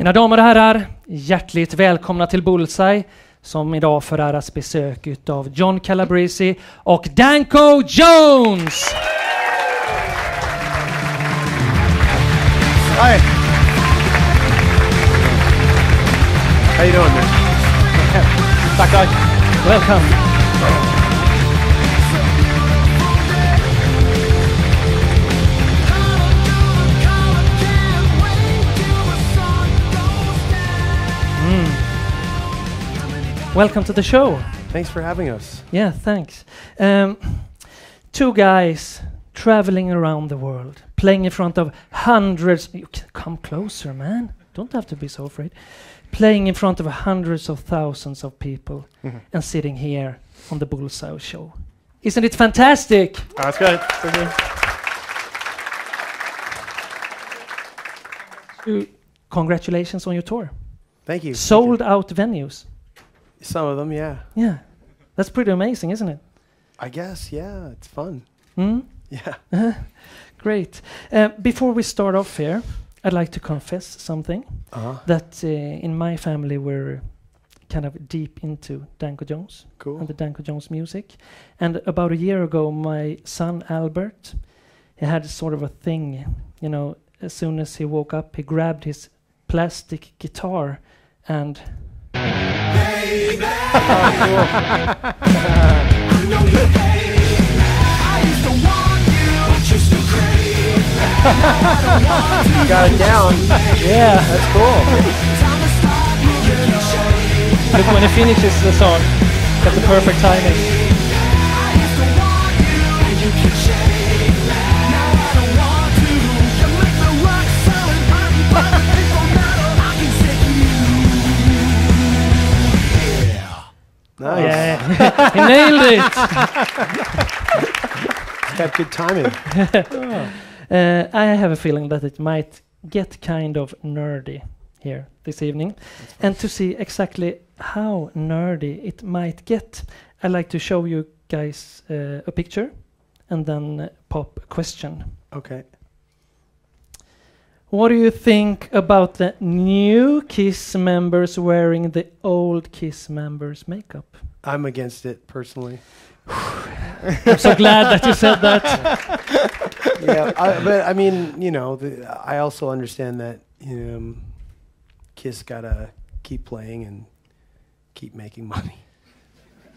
Mina damer och herrar, hjärtligt välkomna till Bullseye som idag föräras besök utav John Calabrese och Danko Jones! Hi. How you doing, man? Tack. Welcome. Welcome to the show. Thanks for having us. Yeah, thanks. Two guys traveling around the world, playing in front of hundreds. You can come closer, man. Don't have to be so afraid. Playing in front of hundreds of thousands of people and sitting here on the Bullseye show. Isn't it fantastic? That's good. Congratulations on your tour. Thank you. Sold out venues. Some of them, yeah. Yeah. That's pretty amazing, isn't it? I guess, yeah. It's fun. Yeah. Great. Before we start off here, I'd like to confess something. That in my family we're kind of deep into Danko Jones. Cool. And the Danko Jones music. And about a year ago, my son Albert, he had sort of a thing, you know, as soon as he woke up, he grabbed his plastic guitar and... Got it down. Yeah, that's cool. Look, when he finishes the song, got the perfect timing. Nice. Yeah, he nailed it. Got good timing. I have a feeling that it might get kind of nerdy here this evening. And to see exactly how nerdy it might get, I'd like to show you guys a picture and then pop a question. Okay. What do you think about the new KISS members wearing the old KISS members' makeup? I'm against it, personally. I'm so glad that you said that. Yeah, but I mean, you know, I also understand that KISS gotta keep playing and keep making money.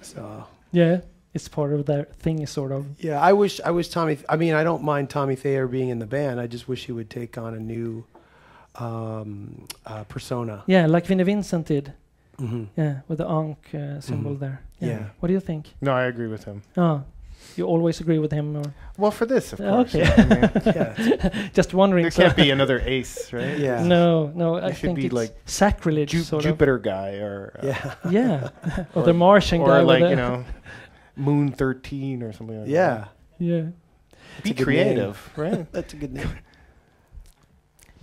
So yeah, it's part of their thing, sort of. Yeah, I wish Tommy. I mean, I don't mind Tommy Thayer being in the band. I just wish he would take on a new persona. Yeah, like Vinnie Vincent did. Mm-hmm. Yeah, with the Ankh symbol there. Yeah. What do you think? No, I agree with him. Oh, you always agree with him, or? Well, for this, of course. Okay. Yeah, I mean, Yeah. Just wondering. there can't be another Ace, right? Yeah. No. I should think be it's like sacrilege. Sort Jupiter guy, or Yeah. of. Yeah. Or the Martian guy. or like with you know, Moon 13 or something like Yeah. that. Yeah. Be a good creative, right? That's a good name.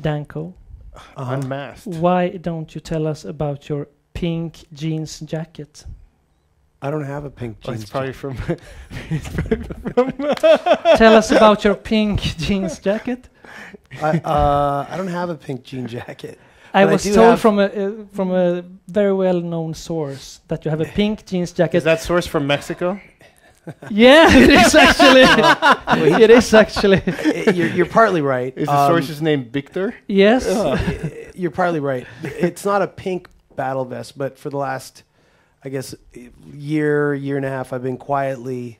Danko, Unmasked. why don't you tell us about your pink jeans jacket? I don't have a pink Oh, jeans. it's probably from. Tell us about your pink jeans jacket. I don't have a pink jean jacket. I But I was do told have- from a very well-known source that you have a pink jeans jacket. Is that source from Mexico? Yeah, it is actually. It is actually. You're partly right. Is the source's name Victor? Yes. You're partly right. It's not a pink battle vest, but for the last, I guess, year and a half, I've been quietly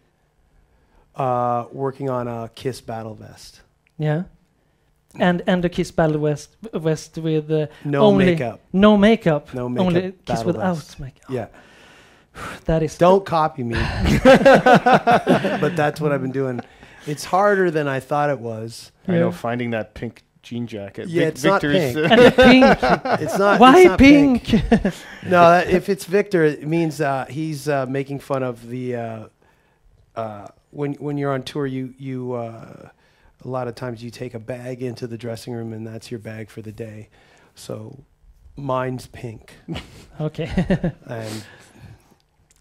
working on a KISS battle vest. Yeah. And the KISS battle vest with No only makeup. No makeup. No makeup. Only KISS battle without vest. makeup. Yeah. That is. Don't copy me. But that's what I've been doing. It's harder than I thought it was. I know, finding that pink jean jacket. Yeah, it's not pink. And the pink. It's not. Why it's not pink? No, if it's Victor, it means he's making fun of the when you're on tour. You a lot of times you take a bag into the dressing room and that's your bag for the day. So mine's pink. Okay. And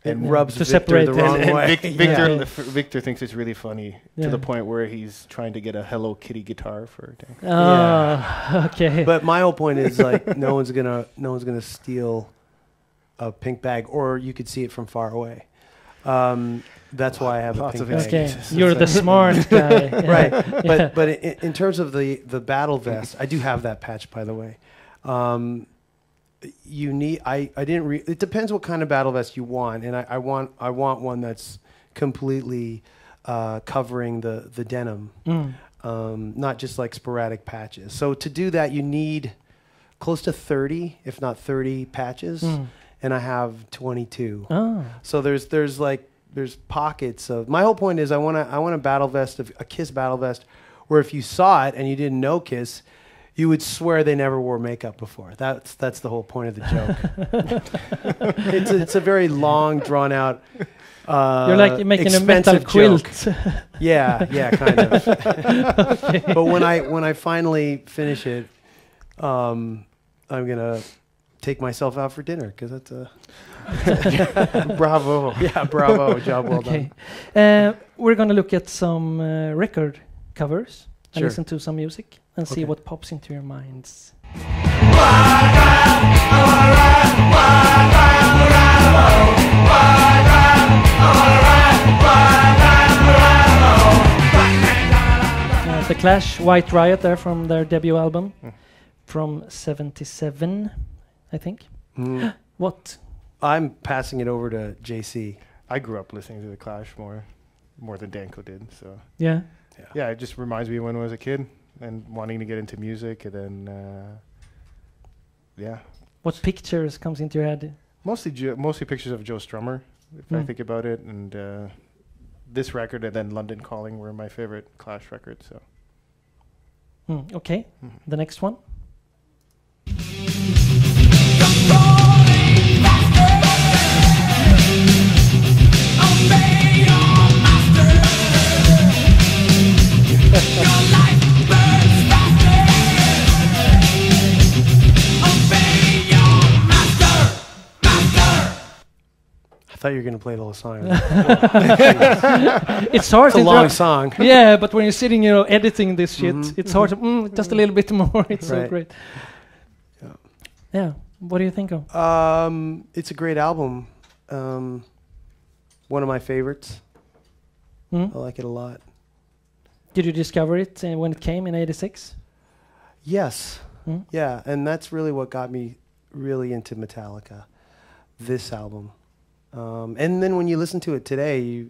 It rubs to Victor separate the them. wrong way. Victor, Yeah. Victor thinks it's really funny Yeah. to the point where he's trying to get a Hello Kitty guitar for Danko. Oh, okay. But my whole point is like no one's gonna steal a pink bag, or you could see it from far away. That's why I have a Lots pink of bag. Okay, excuses. you're the smart guy. Yeah. Right, Yeah. but in terms of the battle vest, I do have that patch, by the way. You need. I didn't. It depends what kind of battle vest you want, and I want one that's completely covering the denim, not just like sporadic patches. So to do that, you need close to 30, if not 30 patches, and I have 22. Oh. So there's pockets of. My whole point is I want a battle vest, a Kiss battle vest, where if you saw it and you didn't know Kiss, you would swear they never wore makeup before. That's the whole point of the joke. it's a very long, drawn out. You're like making a metal expensive quilt. joke. Yeah, kind of. But when I finally finish it, I'm gonna take myself out for dinner because that's a Bravo. yeah, bravo, job well Okay. done. We're going to look at some record covers and Sure. listen to some music and see Okay. what pops into your minds. The Clash, White Riot there from their debut album from 77, I think. Mm. What? I'm passing it over to JC. I grew up listening to the Clash more than Danko did. So Yeah. yeah, it just reminds me of when I was a kid and wanting to get into music, and then yeah, What pictures comes into your head? mostly pictures of Joe Strummer, if I Mm. think about it, and this record and then London Calling were my favorite Clash records. So Okay. The next one. I thought you were going to play the whole song. It's hard It's a to long interrupt- song. Yeah, but when you're sitting, editing this shit, Mhm. it's hard to just a little bit more. It's so Right. great. Yeah. Yeah. What do you think of? It's a great album. One of my favorites. Hmm? I like it a lot. Did you discover it when it came in '86? Yes. Hmm? Yeah, and that's really what got me really into Metallica, this album. And then when you listen to it today,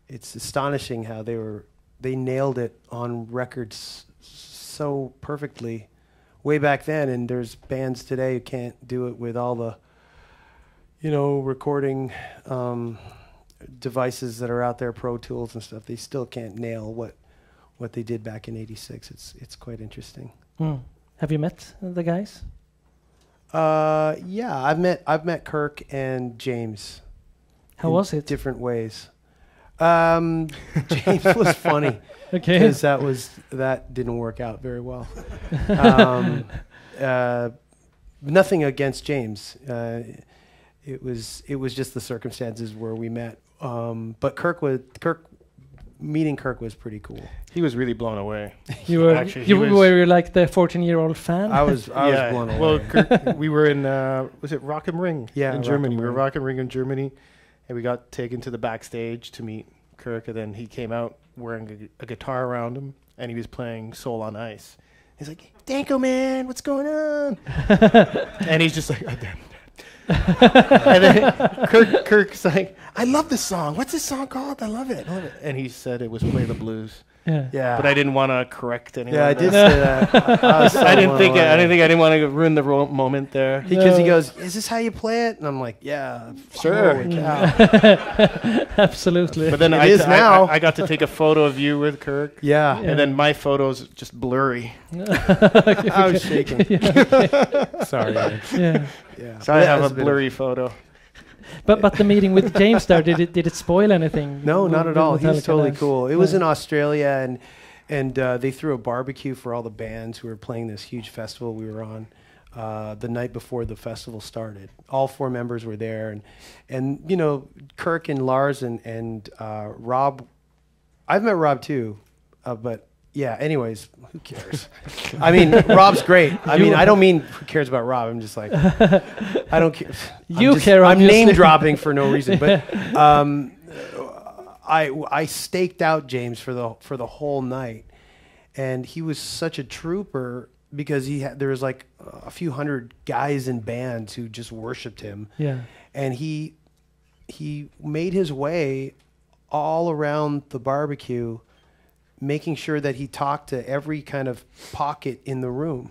it's astonishing how they nailed it on records so perfectly way back then. And there's bands today who can't do it with all the, recording devices that are out there, Pro Tools and stuff. They still can't nail what they did back in '86. It's quite interesting. Have you met the guys? Yeah, I've met Kirk and James. How in was it? Different ways. James was funny Okay. because that didn't work out very well. Nothing against James. It was just the circumstances where we met. But meeting Kirk was pretty cool. he was really blown away. You were Actually, you he was- were like the 14-year-old fan. I was blown away. Well, we were in was it Rock am Ring? Yeah, in Rock Germany. am We were Ring. Rock am Ring in Germany, and we got taken to the backstage to meet Kirk, and then he came out wearing a guitar around him, and he was playing Soul on Ice. He's like, "Danko, man, what's going on?" And he's just like, "Oh, damn." And then Kirk's like, "I love this song. What's this song called? I love it. I love it." And he said it was Play the Blues. Yeah. Yeah, But I didn't want to correct anyone. Yeah, I did there. say that. I was so I didn't blown think away. I didn't want to ruin the moment there. Because he No. goes, "Is this how you play it?" And I'm like, "Yeah, Sure. Holy cow. Absolutely. But then It is now. I got to take a photo of you with Kirk, Yeah. Yeah. and then my photo's just blurry. I was shaking. Sorry. Man. Yeah. Yeah. So I That have was a bit of- blurry photo. But the meeting with James there, did it spoil anything? No, with- not at with all. He was Metallica totally there? cool. It was Yeah. in Australia, and they threw a barbecue for all the bands who were playing this huge festival we were on. the night before the festival started. All 4 members were there, and you know, Kirk and Lars and Rob. I've met Rob too, but yeah. Anyways, who cares? I mean, Rob's great. I mean, I don't mean who cares about Rob. I'm just like, I don't care. Care. I'm obviously. name dropping for no reason, but I staked out James for the whole night, and he was such a trooper because there was like a few hundred guys in bands who just worshipped him. Yeah. And he made his way all around the barbecue, making sure that he talked to every kind of pocket in the room.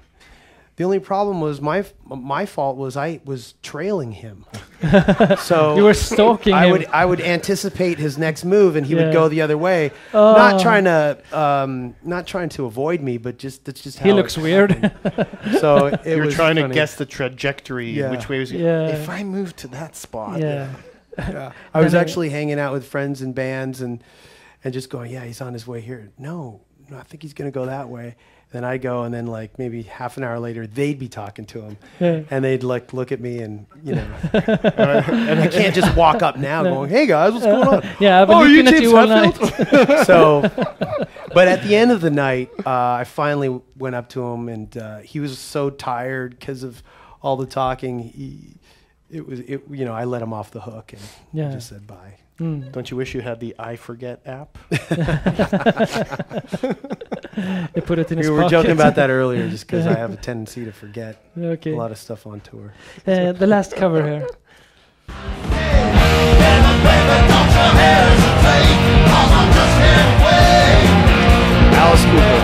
The only problem was my fault was I was trailing him. So you were stalking him. I would anticipate his next move, and he would go the other way. Not trying to avoid me, but that's just how he looks weird. So you were was trying funny. to guess the trajectory, which way was. If I move to that spot. Yeah. I was actually hanging out with friends and bands and just going, yeah, he's on his way here. No, I think he's going to go that way. Then I'd go, and then like maybe half an hour later, they'd be talking to him, and they'd like look at me, and you know, and I can't just walk up now going, "Hey guys, what's going on?" Yeah, I've been looking at you all night. So, but at the end of the night, I finally went up to him, and he was so tired because of all the talking. I let him off the hook, and he just said bye. Mm. Don't you wish you had the I Forget app? They put it in his We pocket. were joking about that earlier, just because I have a tendency to forget a lot of stuff on tour. The last cover here. Alice Cooper.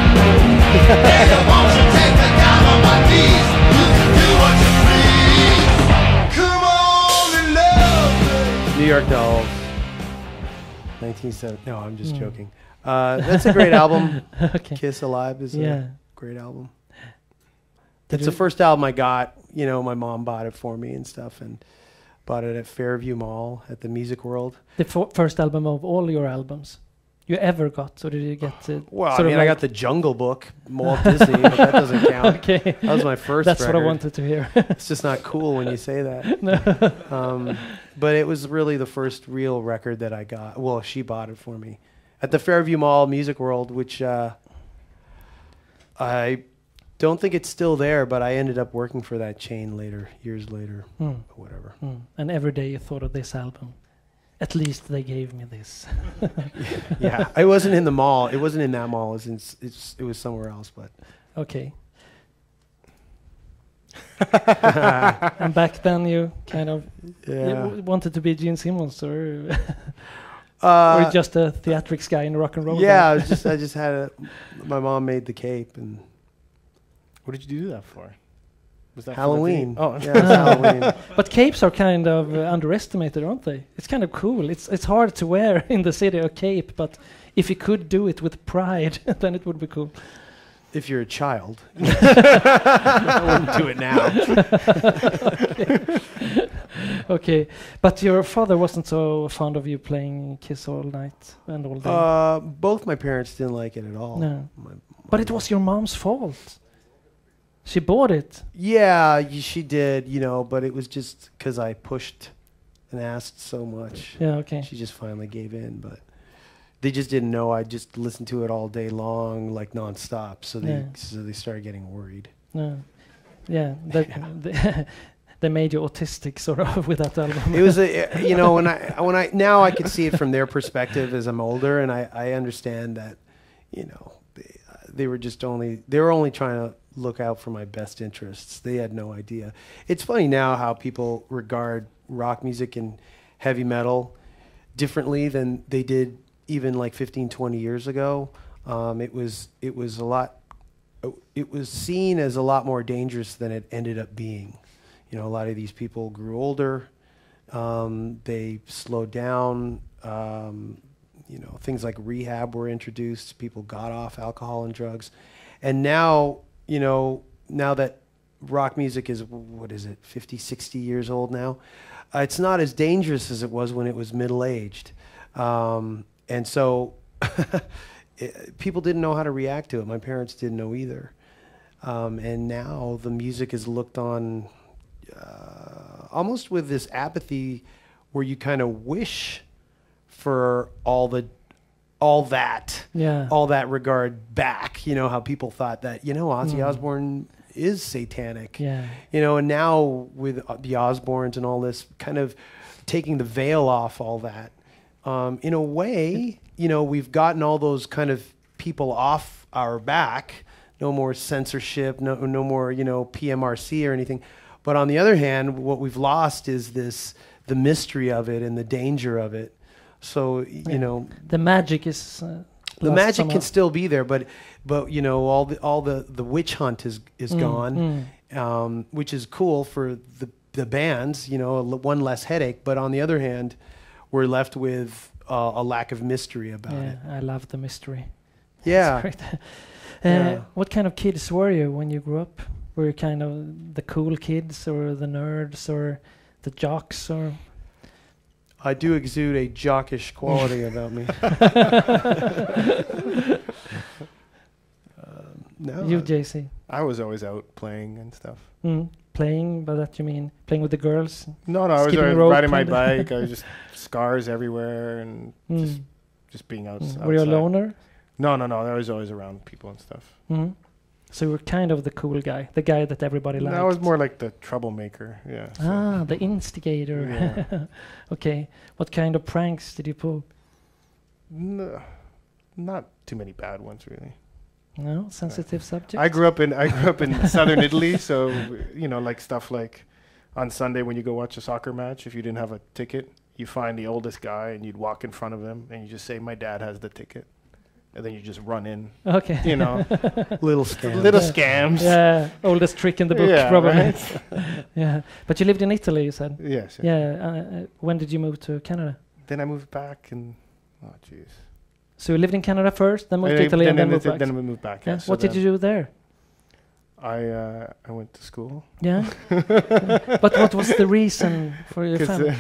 New York Dolls. 1970. No, I'm just joking. That's a great album. Okay. Kiss Alive is a great album. It's the first album I got. You know, my mom bought it for me and stuff, and bought it at Fairview Mall at the Music World. The first album of all your albums you ever got, or did you get it? Well, I mean, I got the Jungle Book, Walt Disney, but that doesn't count. Okay. That was my first That's record. what I wanted to hear. It's just not cool when you say that. No. But it was really the first real record that I got. Well, she bought it for me at the Fairview Mall Music World, which I don't think it's still there, but I ended up working for that chain later, years later, or whatever. And every day you thought of this album. At least they gave me this. Yeah, I wasn't in the mall. It wasn't in that mall. It was somewhere else, but. Okay. And back then you kind of wanted to be Gene Simmons, or or just a theatrics guy in rock and roll. Yeah, I just had my mom made the cape, and what did you do that for? Was that Halloween? Oh, yeah, it was Halloween. But capes are kind of underestimated, aren't they? It's kind of cool. It's hard to wear in the city a cape, but if you could do it with pride, then it would be cool. If you're a child, I wouldn't do it now. Okay, but your father wasn't so fond of you playing Kiss all night and all day. Both my parents didn't like it at all. No, but it was your mom's fault. She bought it. Yeah, she did, but it was just because I pushed and asked so much. Yeah, okay. She just finally gave in, but they just didn't know. I just listened to it all day long, like nonstop. So they started getting worried. No. Yeah, they made you autistic sort of with that album. It was when I now I can see it from their perspective as I'm older, and I understand that, they were only trying to look out for my best interests. They had no idea. It's funny now how people regard rock music and heavy metal differently than they did even like 15, 20 years ago. It was seen as a lot more dangerous than it ended up being. A lot of these people grew older. They slowed down. Things like rehab were introduced. People got off alcohol and drugs. And now, now that rock music is, 50, 60 years old now, it's not as dangerous as it was when it was middle-aged. And so people didn't know how to react to it. My parents didn't know either. And now the music is looked on almost with this apathy where you kind of wish for all that regard back. You know, how people thought that, you know, Ozzy Osbourne is satanic. Yeah. You know, and now with the Osbournes and all this, kind of taking the veil off all that. In a way, you know, we've gotten all those kind of people off our back. No more censorship, no more, you know, PMRC or anything. But on the other hand, what we've lost is the mystery of it and the danger of it. So, you know, the magic is the magic can still be there, but you know, all the witch hunt is gone, which is cool for the bands, you know, one less headache. But on the other hand, we're left with a lack of mystery about it. I love the mystery. Yeah. What kind of kids were you when you grew up? Were you kind of the cool kids or the nerds or the jocks? Or I do exude a jockish quality about me. No, you, JC? I was always out playing and stuff. Playing, by that you mean playing with the girls? No, I was riding my bike. I was just scars everywhere and just being outside. Were you a loner? No. I was always around people and stuff. So you were kind of the cool guy, the guy that everybody liked. I was more like the troublemaker. Yeah. So. The instigator. Yeah. Okay. What kind of pranks did you pull? No, not too many bad ones, really. No, sensitive subject. I grew up in southern Italy, so you know, like stuff like on Sunday when you go watch a soccer match, if you didn't have a ticket, you find the oldest guy and you'd walk in front of him and you just say, "My dad has the ticket," and then you just run in. Okay. You know, little scams. Little scams. Yeah, oldest trick in the book, probably. Right? Yeah, but you lived in Italy, you said. Yes. Yeah. When did you move to Canada? Then I moved back, and oh, jeez. So you lived in Canada first, then moved to Italy, and then moved back. Then we moved back. Yeah. So what did you do there? I went to school. Yeah. But what was the reason for your family?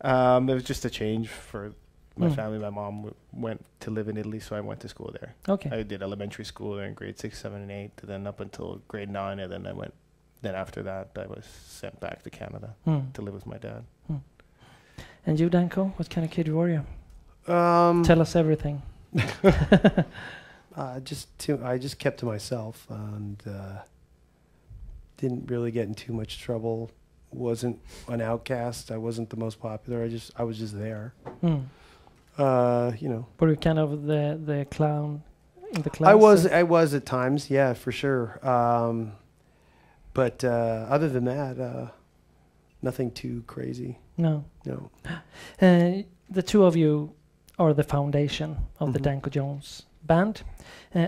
It was just a change for my family. My mom went to live in Italy, so I went to school there. Okay. I did elementary school there in grade 6, 7, and 8, and then up until grade 9, and then I went. Then after that, I was sent back to Canada to live with my dad. And you, Danko, what kind of kid were you? Tell us everything. I just kept to myself and didn't really get in too much trouble. Wasn't an outcast. I wasn't the most popular. I was just there. You know. Were you kind of the clown in the class? I was at times. Yeah, for sure. But other than that, nothing too crazy. No. The two of you are the foundation of the Danko Jones band.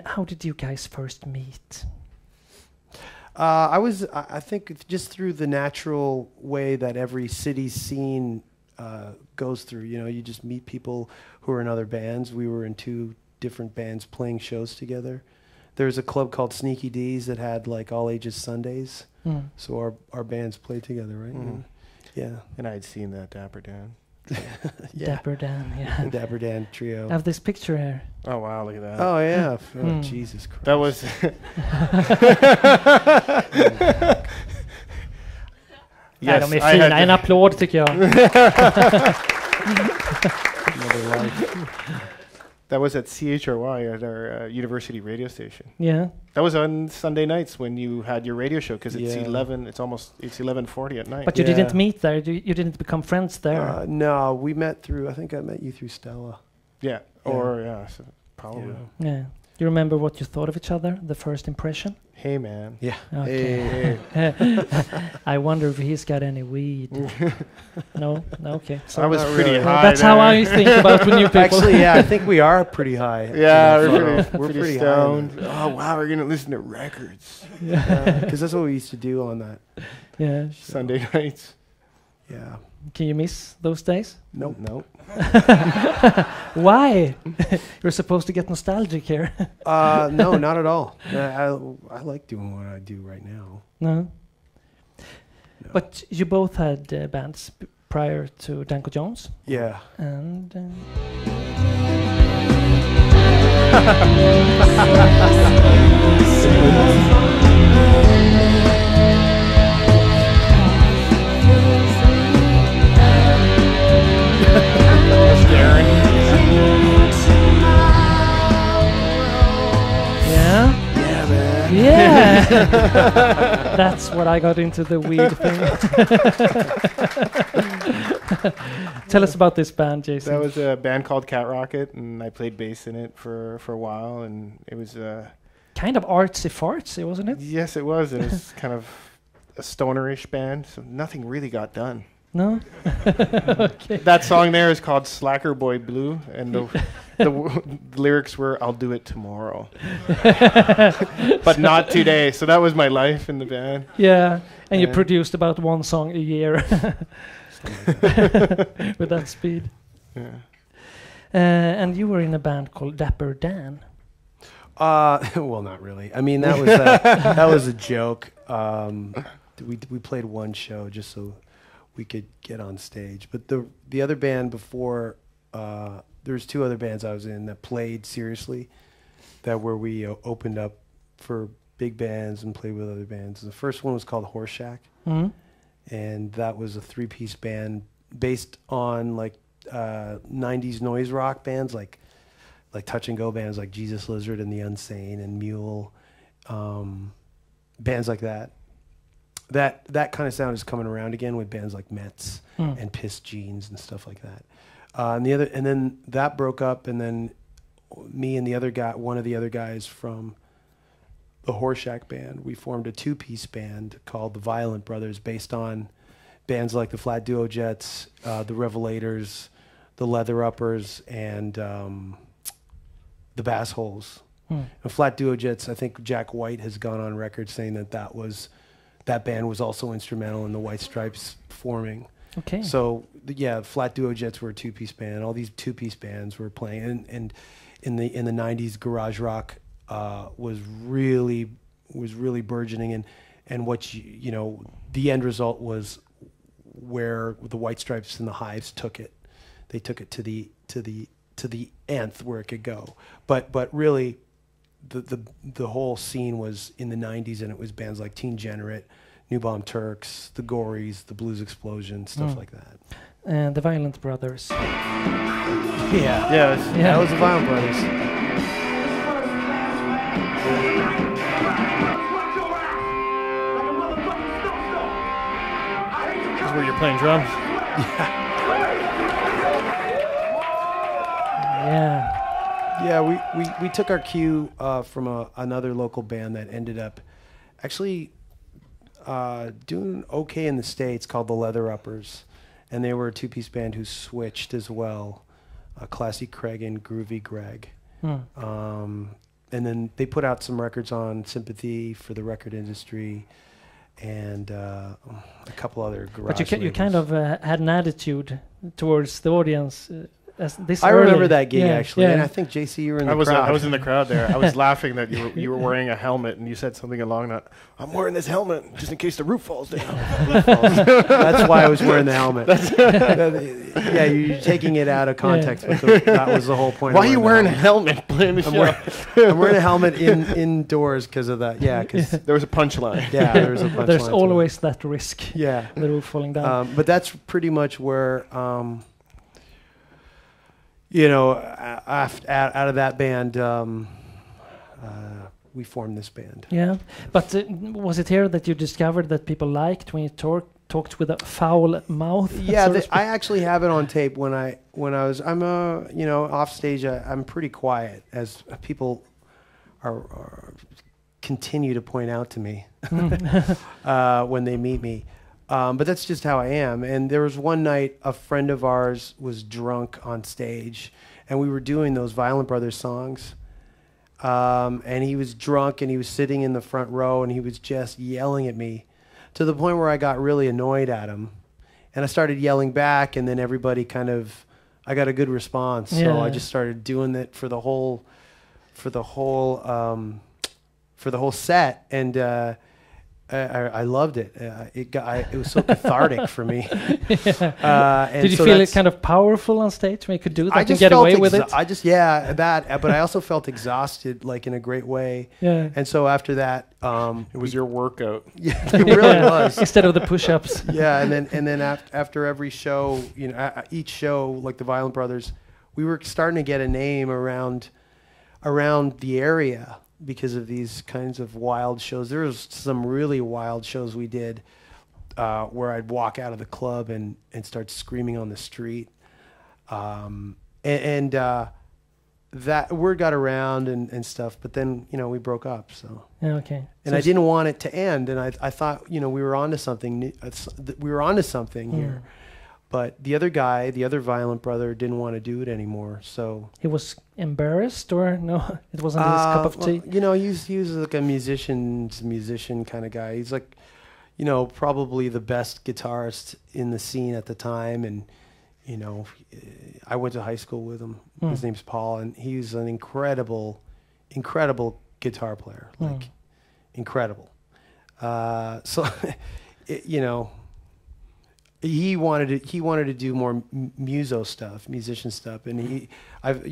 How did you guys first meet? I think just through the natural way that every city's scene goes through. You know, you just meet people who are in other bands. We were in 2 different bands playing shows together. There's a club called Sneaky D's that had like all ages Sundays. So our bands played together, right? Yeah. And I had seen that Dapper Dan. Dapper Dan, yeah. The Dapper Dan trio. I have this picture here. Oh, wow, look at that. Oh, yeah. Oh, Jesus Christ. That was... Yes, de är fina. En applåd tycker jag. That was at CHRY at our university radio station. Yeah. That was on Sunday nights when you had your radio show because it's 11. It's 11:40 at night. But you didn't meet there. You didn't become friends there. No, we met through. I think I met you through Stella. Yeah. Or so probably. Yeah. You remember what you thought of each other? The first impression? Hey, man. Yeah. Okay. Hey. I wonder if he's got any weed. No? Okay. So I was pretty high. That's how I think about new people. Actually, yeah, I think we are pretty high. Yeah, we're pretty stoned. Oh, wow, we're going to listen to records. Because that's what we used to do on that. Yeah. Sunday nights. Yeah. Can you miss those days? Nope. Why? You're supposed to get nostalgic here. No, not at all. I like doing what I do right now. No. But you both had bands prior to Danko Jones. Yeah. And Yeah, that's what I got into the weed thing. Tell us about this band, Jason. That was a band called Cat Rocket, and I played bass in it for a while, and it was kind of artsy-fartsy, wasn't it? Yes, it was. It was kind of a stonerish band, so nothing really got done. No? Okay. That song there is called Slacker Boy Blue, and the lyrics were, "I'll do it tomorrow." But not today. So that was my life in the band. Yeah, and you produced about one song a year with that speed. Yeah. And you were in a band called Dapper Dan. Well, not really. I mean, that was a joke. We played one show just so we could get on stage. But the other band before, there's two other bands I was in that played seriously, where we opened up for big bands and played with other bands. The first one was called Horse Shack, and that was a 3-piece band based on like 90s noise rock bands, like touch and go bands like Jesus Lizard and the Unsane and Mule, bands like that. That kind of sound is coming around again with bands like Mets and Piss Jeans and stuff like that. And then that broke up, and then me and the other guy, one of the other guys from the Horseshack band, we formed a 2-piece band called the Violent Brothers, based on bands like the Flat Duo Jets, the Revelators, the Leather Uppers, and the Bass Holes. And Flat Duo Jets, I think Jack White has gone on record saying that band was also instrumental in the White Stripes forming. Okay. So Flat Duo Jets were a 2-piece band. All these 2-piece bands were playing, and in the 90s, garage rock was really burgeoning, and what the end result was where the White Stripes and the Hives took it. They took it to the nth where it could go. But really, the whole scene was in the 90s, and it was bands like Teen Generate, New Bomb Turks, the Gories, the Blues Explosion, stuff like that. And the Violent Brothers. Yeah, that was the Violent Brothers. This is where you're playing drums. Yeah, we took our cue from another local band that ended up actually doing okay in the States, called the Leather Uppers, and they were a 2-piece band who switched as well, Classy Craig and Groovy Greg. And then they put out some records on Sympathy for the record industry, and a couple other garage But you labels. kind of had an attitude towards the audience. I remember that gig actually, and I think JC, you were in the crowd. I was in the crowd there. I was laughing that you were wearing a helmet, and you said something along that, "I'm wearing this helmet just in case the roof falls down." That's why I was wearing the helmet. Yeah, you're taking it out of context, but that was the whole point. Why are you wearing a helmet playing the show? I'm wearing a helmet indoors because of that. Yeah, because there was a punchline. Yeah, there was a punchline. There's always that risk. Yeah, the roof falling down. But that's pretty much where. Out of that band, we formed this band. Yeah, but was it here that you discovered that people liked when you talked with a foul mouth? Yeah, I actually have it on tape. I'm off stage. I'm pretty quiet, as people are continue to point out to me when they meet me. But that's just how I am. And there was one night a friend of ours was drunk on stage, and we were doing those Violent Brothers songs. And he was drunk, and he was sitting in the front row, and he was just yelling at me to the point where I got really annoyed at him. And I started yelling back, and then everybody I got a good response. So I just started doing it for the whole set. And I loved it. It was so cathartic for me. Did you feel it kind of powerful on stage when you could do that and get away with it? But I also felt exhausted, like in a great way. Yeah. And so after that, it was your workout. Yeah, it really was. Instead of the push-ups. Yeah, and then after every show, each show, like the Violent Brothers, we were starting to get a name around the area because of these kinds of wild shows. There was some really wild shows we did where I'd walk out of the club and start screaming on the street. That word got around and stuff, but then, we broke up, so. Yeah, okay. And I didn't want it to end, and I thought, we were onto something here. But the other guy, the other Violent brother, didn't want to do it anymore. So he was embarrassed, or no? It wasn't his cup of tea. He was like a musician kind of guy. He's like, probably the best guitarist in the scene at the time. And I went to high school with him. His name's Paul, and he's an incredible guitar player. Like incredible. So He wanted to do more musician stuff, and I've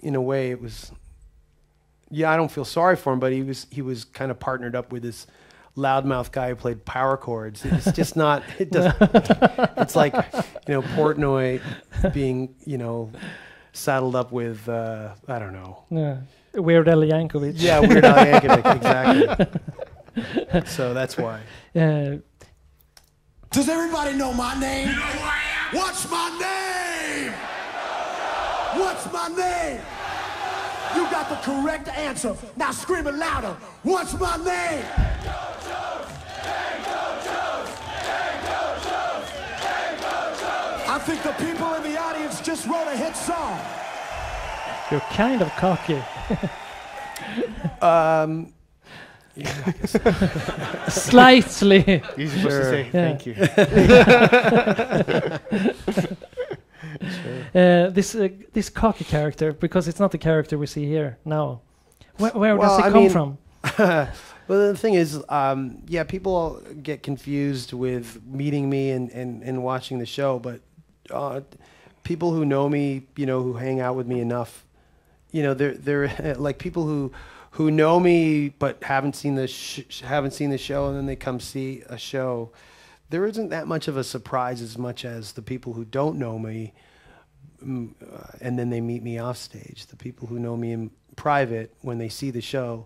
in a way it was, I don't feel sorry for him, but he was kind of partnered up with this loudmouth guy who played power chords. It's just not, it's like, Portnoy being, saddled up with, I don't know. Yeah. Weird Al Yankovic. Yeah, Weird Al Yankovic, exactly. So that's why. Does everybody know my name? You know who I am? What's my name? What's my name? You got the correct answer. Now scream it louder. What's my name? Danko Jones. Danko Jones. Danko Jones. Danko Jones. I think the people in the audience just wrote a hit song. You're kind of cocky. Slightly. You're supposed to say thank you. This cocky character, because it's not the character we see here now. Where does it come from? Well, the thing is, people get confused with meeting me and watching the show, but people who know me, who hang out with me enough, they're like people who know me but haven't seen the show, and then they come see a show. There isn't that much of a surprise as much as the people who don't know me, and then they meet me off stage. The people who know me in private, when they see the show,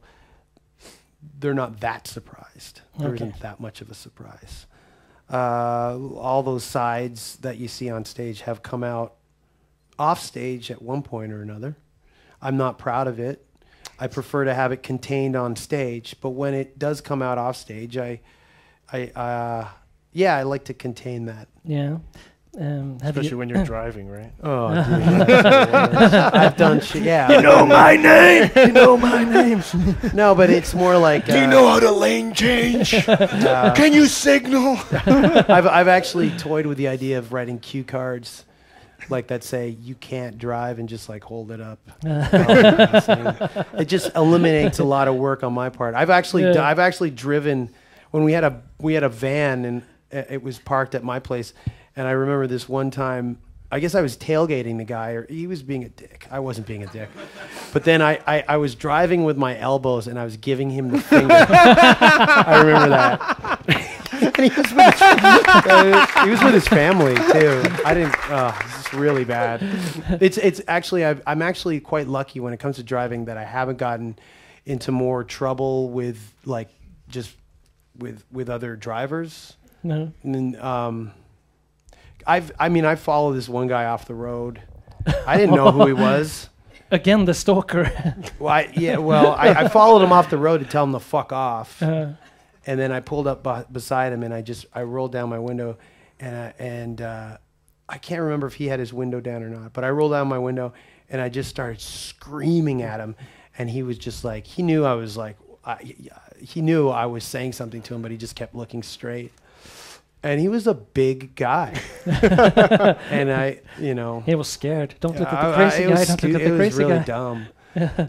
they're not that surprised. There isn't that much of a surprise. All those sides that you see on stage have come out off stage at one point or another. I'm not proud of it. I prefer to have it contained on stage, but when it does come out off stage, I like to contain that. Yeah. Especially when you're driving, right? Oh, dude. I've done shit. Yeah. You know my name. You know my name. No, but it's more like. Do you know how to lane change? Can you signal? I've actually toyed with the idea of writing cue cards, like that say you can't drive, and just like hold it up. It just eliminates a lot of work on my part. I've actually driven when we had a van, and it was parked at my place. And I remember this one time, I guess I was tailgating the guy, or he was being a dick. I wasn't being a dick. But then I was driving with my elbows, and I was giving him the finger. I remember that. And he was with his family, too. This is really bad. It's actually, I'm actually quite lucky when it comes to driving that I haven't gotten into more trouble with, like, just with other drivers. No. And, I followed this one guy off the road. I didn't know who he was. Again, the stalker. I followed him off the road to tell him to fuck off. And then I pulled up beside him, and I rolled down my window, and I can't remember if he had his window down or not, but I rolled down my window, and I just started screaming at him, and he was just like, he knew I was saying something to him, but he just kept looking straight. And he was a big guy. And he was scared. Don't look at the crazy guy. Don't look at the crazy guy. It was really dumb.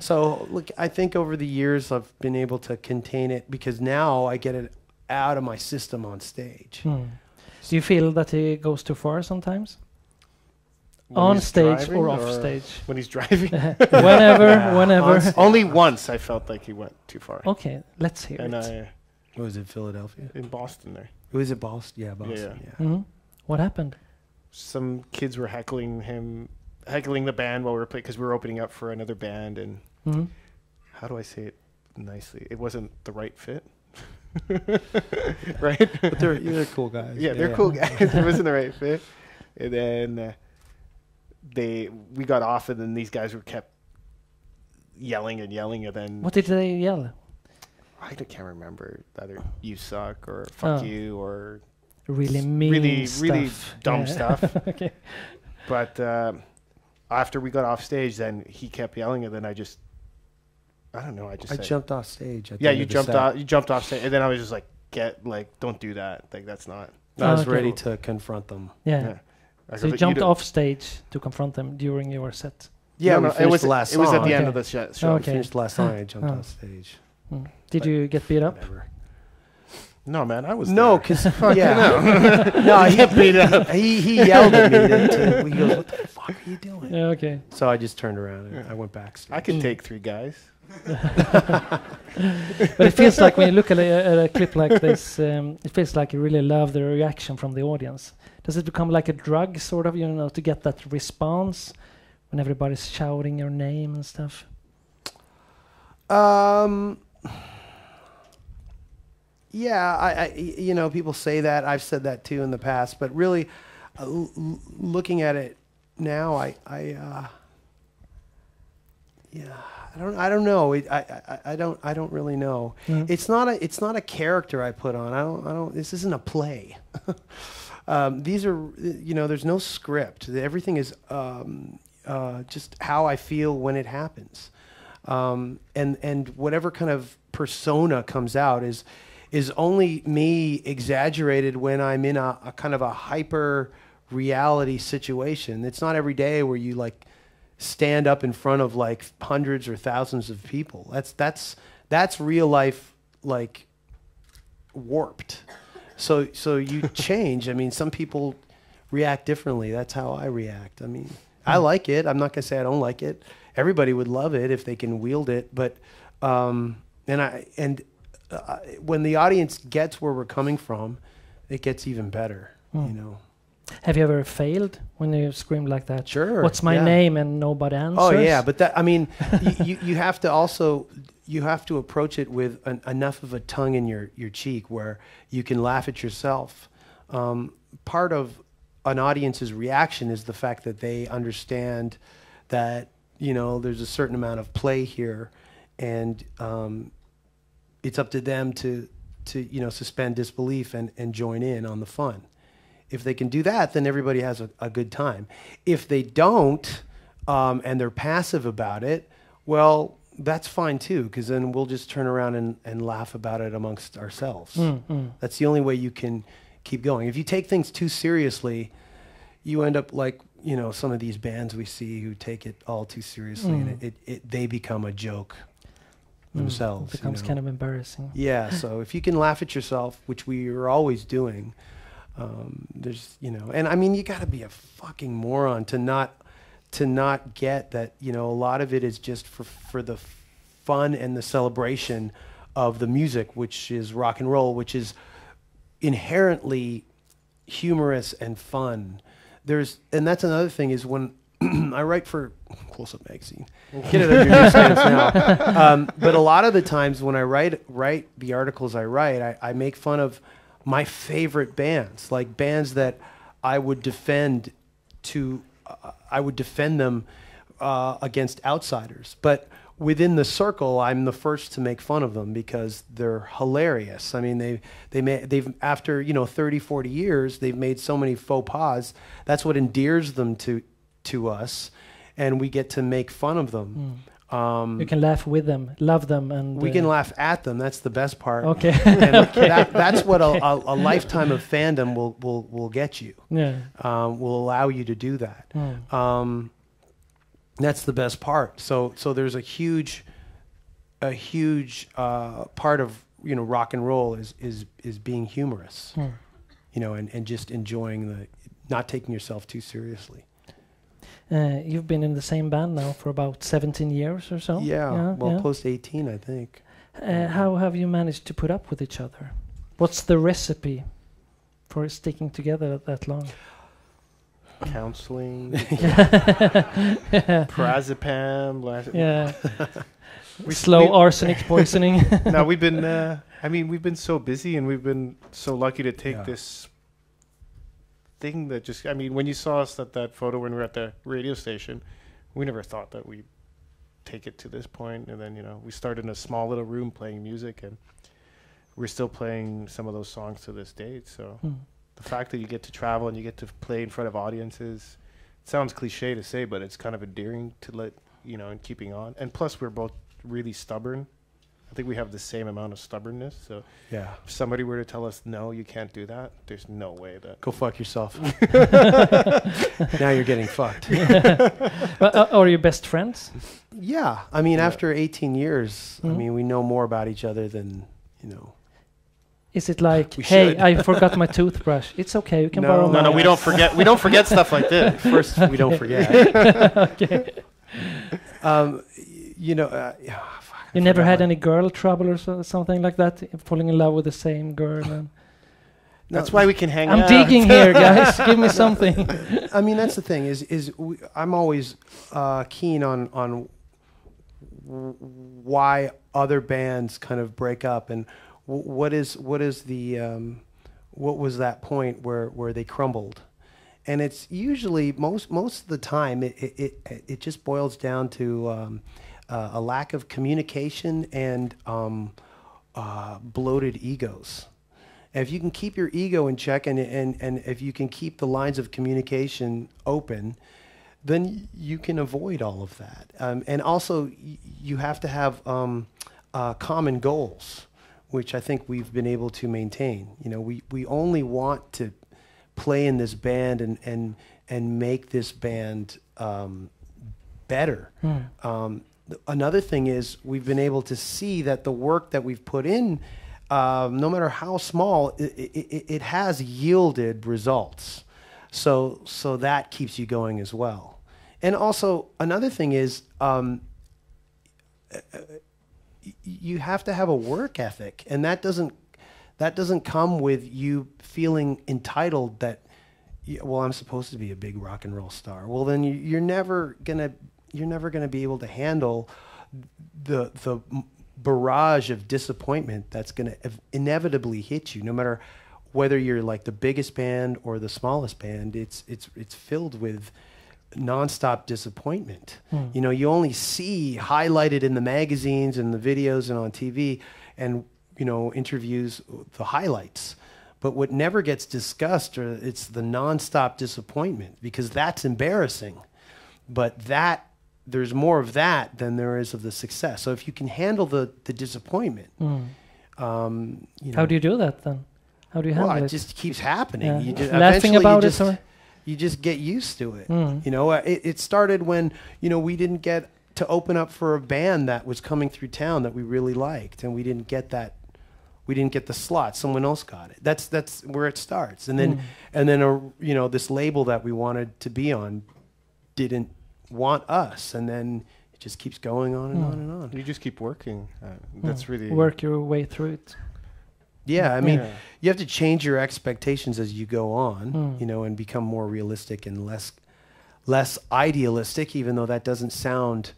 So, look, I think over the years I've been able to contain it, because now I get it out of my system on stage. Do you feel that he goes too far sometimes? When On he's stage driving or off stage? When he's driving. Whenever. Only once I felt like he went too far. Okay, let's hear And it. Was it Philadelphia? in Boston there. Was it Boston? Yeah, Boston. Yeah. Mhm. What happened? Some kids were heckling the band while we were playing, because we were opening up for another band, and Mhm. how do I say it nicely? It wasn't the right fit. Right? But they're cool guys. Yeah, they're cool guys. It wasn't the right fit. And then we got off, and then these guys were kept yelling, and then What did they yell? I can't remember, either you suck or fuck you or Really mean really stuff. dumb Yeah. stuff. Okay. But after we got off stage, then he kept yelling, and then I don't know. I I jumped off stage. At the Yeah, end you of the jumped set. off. You jumped off stage, and then I was just like, don't do that. Like, that's not. I was Okay. ready to confront them. Yeah. I So you go, jumped don't- off stage to confront them during your set. Yeah, No, we no, finished the last It was at song. the end Okay. of the show. Oh, We okay. finished last song. I jumped Oh. off stage. Did you get beat up? Whatever. No, man, I was No, there. because no, he beat up. He yelled at me. He goes, "What the fuck are you doing?" Yeah, okay. So I just turned around and I went backstage. I can take 3 guys. But it feels like when you look at a clip like this, it feels like you really love the reaction from the audience. Does it become like a drug, sort of, to get that response when everybody's shouting your name and stuff? Yeah, I people say that. I've said that too in the past, but really, looking at it now, I don't know. I don't really know. Mm. It's not a character I put on. I don't. This isn't a play. These are, there's no script. Everything is just how I feel when it happens, and whatever kind of persona comes out is only me exaggerated when I'm in a kind of a hyper reality situation. It's not every day where you like stand up in front of like hundreds or thousands of people. That's real life, like warped. So you change. I mean, some people react differently. That's how I react. I mean, I like it. I'm not gonna say I don't like it. Everybody would love it if they can wield it. But when the audience gets where we're coming from, it gets even better. Have you ever failed when you scream like that? Sure. What's my yeah. name? And nobody answers. Oh yeah, but that, I mean, you have to approach it with enough of a tongue in your cheek where you can laugh at yourself. Part of an audience's reaction is the fact that they understand that there's a certain amount of play here, and it's up to them to suspend disbelief and join in on the fun. If they can do that, then everybody has a good time. If they don't, and they're passive about it, well, that's fine too, because then we'll just turn around and laugh about it amongst ourselves. That's the only way you can keep going. If you take things too seriously, you end up like some of these bands we see who take it all too seriously, and they become a joke themselves. It becomes kind of embarrassing. Yeah, so if you can laugh at yourself, which we are always doing, there's and I mean, you got to be a fucking moron to not get that a lot of it is just for the fun and the celebration of the music, which is rock and roll, which is inherently humorous and fun. And that's another thing is when I write for Close Up Magazine. Get it under your stance now. But a lot of the times when I write the articles I write, I make fun of my favorite bands, like bands that I would defend them against outsiders. But within the circle, I'm the first to make fun of them because they're hilarious. I mean, they've after 30, 40 years, they've made so many faux pas. That's what endears them to us, and we get to make fun of them. You can laugh with them, love them, and we can laugh at them. That's the best part. Okay. And Okay. that's what a lifetime of fandom will get you. Yeah. Will allow you to do that. That's the best part. So there's a huge part of rock and roll is being humorous, and just enjoying not taking yourself too seriously. You've been in the same band now for about 17 years or so. Close to 18, I think. How have you managed to put up with each other? What's the recipe for sticking together that long? Counseling, Prazepam. Slow arsenic poisoning. No, we've been. We've been so busy, and we've been so lucky to take this thing that just. When you saw us at that photo when we were at the radio station, we never thought that we'd take it to this point. And then we started in a small little room playing music, and we're still playing some of those songs to this date. So. The fact that you get to travel and you get to play in front of audiences, it sounds cliche to say, but it's kind of endearing to and keeping on. And plus, we're both really stubborn. I think we have the same amount of stubbornness. So if somebody were to tell us, no, you can't do that, there's no way that. Go fuck yourself. Now you're getting fucked. Are you best friends? Yeah. After 18 years, we know more about each other than, Is it like, hey, I forgot my toothbrush? It's okay, you can borrow mine. No, we don't forget. We don't forget stuff like this. First, we don't forget. Okay. You never had any girl trouble or something like that? Falling in love with the same girl? That's why we can hang out. I'm digging here, guys. Give me something. That's the thing. I'm always keen on why other bands kind of break up and. What was that point where they crumbled? And it's usually most of the time it just boils down to a lack of communication and bloated egos. And if you can keep your ego in check and if you can keep the lines of communication open, then you can avoid all of that. And also you have to have common goals, which I think we've been able to maintain. We only want to play in this band and make this band better. Another thing is we've been able to see that the work that we've put in, no matter how small, it has yielded results. So that keeps you going as well. And also another thing is you have to have a work ethic, and that doesn't come with you feeling entitled that, I'm supposed to be a big rock and roll star. Well, then you're never gonna be able to handle the barrage of disappointment that's gonna inevitably hit you, no matter whether you're like the biggest band or the smallest band. It's filled with nonstop disappointment. You only see highlighted in the magazines and the videos and on TV and interviews the highlights, but what never gets discussed it's the nonstop disappointment, because that's embarrassing. But there's more of that than there is of the success. So if you can handle the disappointment, how do you do that then? How do you handle it? It just keeps happening. Yeah. You just, laughing about it, or? You just get used to it. It started when, we didn't get to open up for a band that was coming through town that we really liked, and we didn't get the slot. Someone else got it. That's where it starts. And then this label that we wanted to be on didn't want us, and then it just keeps going on and on and on. You just keep working. That's really work your way through it. Yeah, you have to change your expectations as you go on, and become more realistic and less idealistic, even though that doesn't sound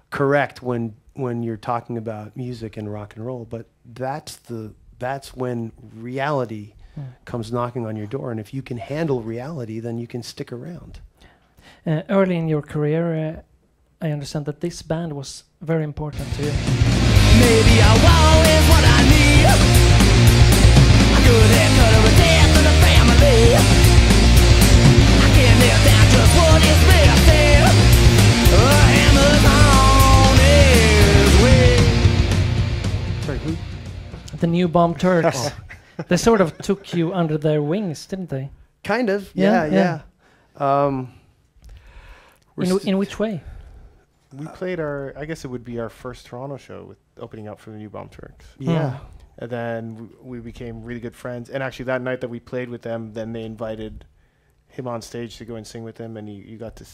correct when you're talking about music and rock and roll. But that's when reality comes knocking on your door, and if you can handle reality, then you can stick around. Early in your career, I understand that this band was very important to you. Maybe I want is what I need. Good head cutter of death in the family. I can't nail down just what is missing. A hammer's on his way. Sorry, who? The New Bomb Turks. They sort of took you under their wings, didn't they? Kind of, yeah. In which way? We played I guess it would be our first Toronto show with opening up for the New Bomb Turks. Yeah. And then we became really good friends. And actually, that night that we played with them, then they invited him on stage to go and sing with them. And you got to,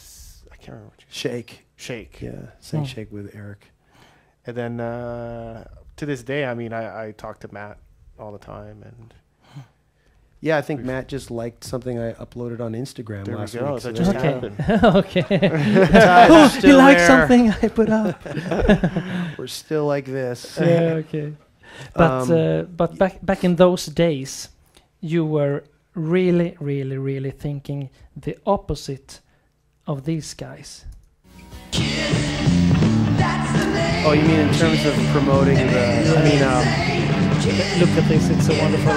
I can't remember what you Shake. Shake. Yeah, sang Shake with Eric. And then to this day, I mean, I talk to Matt all the time. And yeah, I think Matt just liked something I uploaded on Instagram there last we go. week. So it so just there- happened. Okay. Oh, you still like there. something I put up? We're still like this. Yeah, okay. But back in those days, you were really, really, really thinking the opposite of these guys. Oh, you mean in terms of promoting the? I mean, Look at this, it's so wonderful.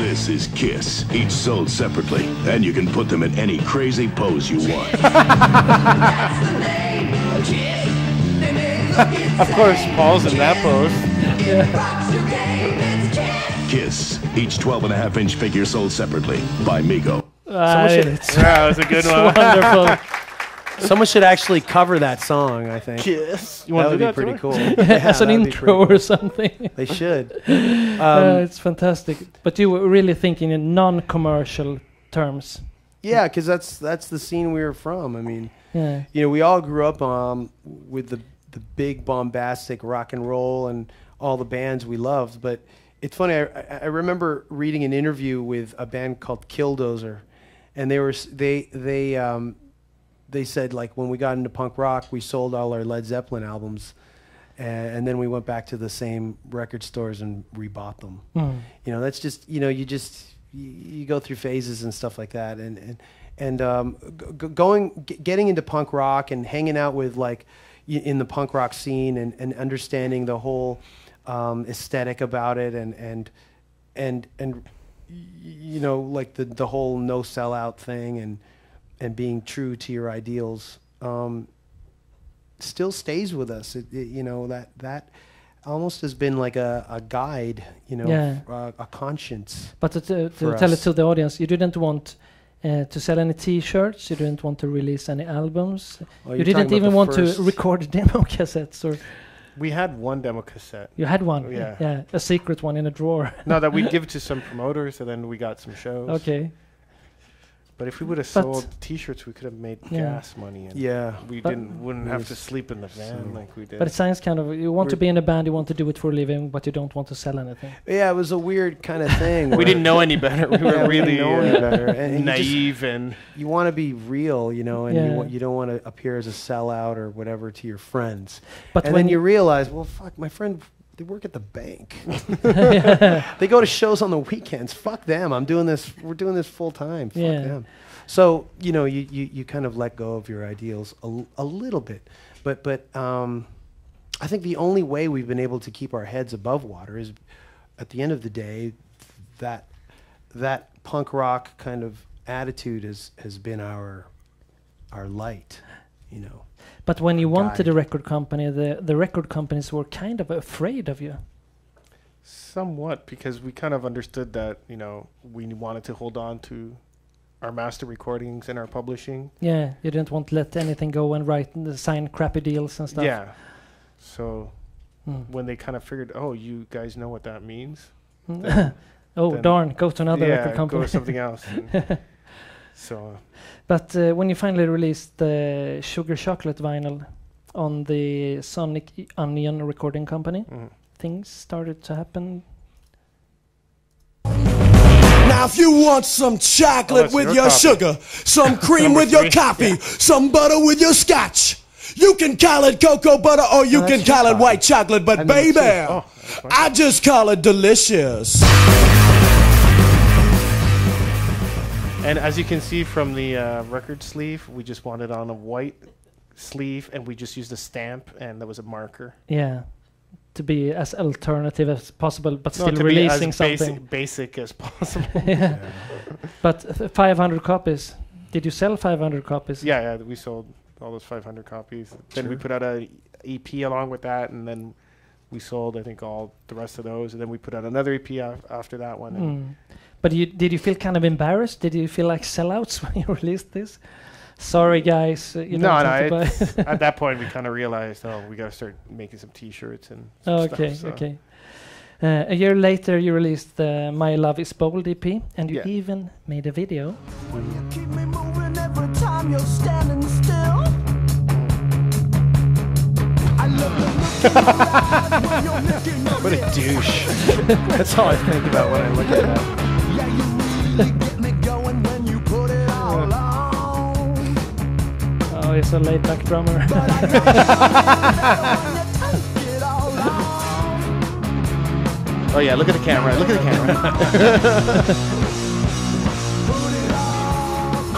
This is Kiss, each sold separately, and you can put them in any crazy pose you want. Of course, Paul's in that pose. Kiss, each 12.5-inch figure sold separately by Mego. It's That was a good one. wonderful. someone should actually cover that song. I think Kiss. You that want to would do be that pretty Troy? cool. As an that'd be intro pretty or something. cool. They should. It's fantastic. But you were really thinking in non-commercial terms. Yeah, because that's the scene we were from. I mean, Yeah. you know, we all grew up with the big bombastic rock and roll and all the bands we loved. But it's funny. I remember reading an interview with a band called Killdozer, and they said, like, when we got into punk rock, we sold all our Led Zeppelin albums, and then we went back to the same record stores and rebought them. You know, that's just, you know, you go through phases and stuff like that, and getting into punk rock and hanging out with, like, in the punk rock scene and understanding the whole aesthetic about it and you know, like the whole no sellout thing and being true to your ideals still stays with us. You know, that almost has been like a guide, you know, Yeah. a conscience. But to for tell it us. to the audience, you didn't want to sell any T-shirts. You didn't want to release any albums. Oh, You you're didn't talking even about want the first- to record demo cassettes, or We had one demo cassette. you had one. Yeah. A secret one in a drawer. No, that we'd give to some promoters, and then we got some shows. Okay. But if we would have But- sold T-shirts, we could have made Yeah. gas money. And Yeah. we But- wouldn't have to Yes. sleep in the van like we did. But it sounds kind of, you want to We're- be in a band, you want to do it for a living, but you don't want to sell anything. Yeah, it was a weird kind of thing. we where didn't know any better. We Yeah, were we didn't really know any better. And you just- naive and you want to be real, you know, and Yeah. you don't want to appear as a sellout or whatever to your friends. But And when then you realize, well, fuck, my friend, they work at the bank. They go to shows on the weekends. Fuck them. We're doing this full time. Fuck Yeah. them. So, you know, you kind of let go of your ideals a little bit. But I think the only way we've been able to keep our heads above water is, at the end of the day, that punk rock kind of attitude has been our light, you know. But when you wanted guide. a record company, the record companies were kind of afraid of you. somewhat, because we kind of understood that, you know, we wanted to hold on to our master recordings and our publishing. Yeah, you didn't want to let anything go and sign crappy deals and stuff. Yeah. So Mm. when they kind of figured, oh, you guys know what that means? Oh, then- darn, go to another record Go company. to something else. And so But when you finally released the Sugar Chocolate vinyl on the Sonic Onion recording company, things started to happen. Now, if you want some chocolate that's with your your copy. sugar, some cream with your coffee, some butter with your scotch, you can call it cocoa butter or you No, can that's your call it copy. white chocolate, but I know it's baby, yours. oh, that's fine. I just call it delicious. And as you can see from the record sleeve, we just wanted on a white sleeve, and we just used a stamp, and there was a marker. Yeah, to be as alternative as possible, but No, still to be releasing as something. basic as possible. Yeah. But 500 copies. Did you sell 500 copies? Yeah, we sold all those 500 copies. Then we Sure. put out a EP along with that, and then we sold, I think, all the rest of those. And then we put out another EP after that one. And Mm. But did you feel kind of embarrassed? Did you feel like sellouts when you released this? Sorry, guys. You no, don't no. have to buy. At that point, we kind of realized, oh, we got to start making some T-shirts and some Okay, stuff, so. okay. A year later, you released the My Love Is Bold EP, and you Yeah. even made a video. Keep me moving every time you're standing still. I love the look in your eyes when you're looking your What a douche. That's all I think about when I look at that. Yeah, you really get me going when you put it all on. Oh, he's a laid-back drummer. But I know when you take it all off. Oh yeah, look at the camera. Look at the camera. Put it all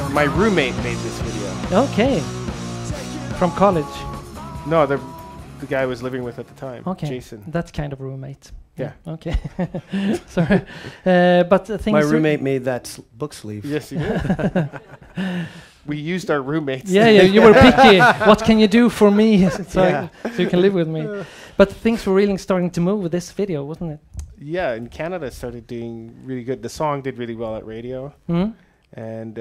on. My roommate made this video. Okay. From college. No, the guy I was living with at the time. Okay. Jason. That kind of roommate. Yeah. Okay. Sorry. But the things My roommate made that book sleeve. Yes, he did. We used our roommates. Yeah, you were picky. What can you do for me so, Yeah. so you can live with me? But things were really starting to move with this video, wasn't it? Yeah, in Canada it started doing really good. The song did really well at radio. Mhm. And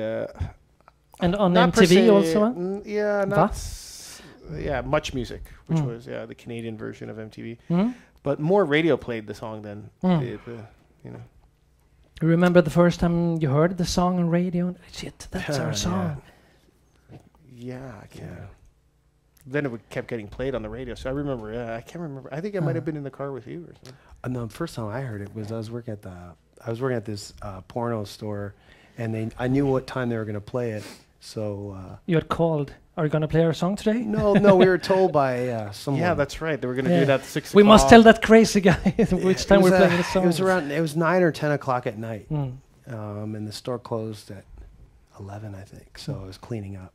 And on not per MTV se, also? Huh? Yeah, Va? not yeah, Much Music, which Mm. was the Canadian version of MTV. Mhm. But more radio played the song than Mm. you know. You remember the first time you heard the song on radio? Shit, that's our song. Yeah, I can't. Then it kept getting played on the radio. So I remember. I can't remember. I think I might have been in the car with you or something. No, the first time I heard it was I was working at this porno store, and I knew what time they were going to play it. So You had called. Are you going to play our song today? no, we were told by someone. Yeah, that's right. They were going to Yeah. do that at 6 We must o'clock. tell that crazy guy which time It was, we're playing the song. It was 9 or 10 o'clock at night, Mm. and the store closed at 11, I think. So I was cleaning up,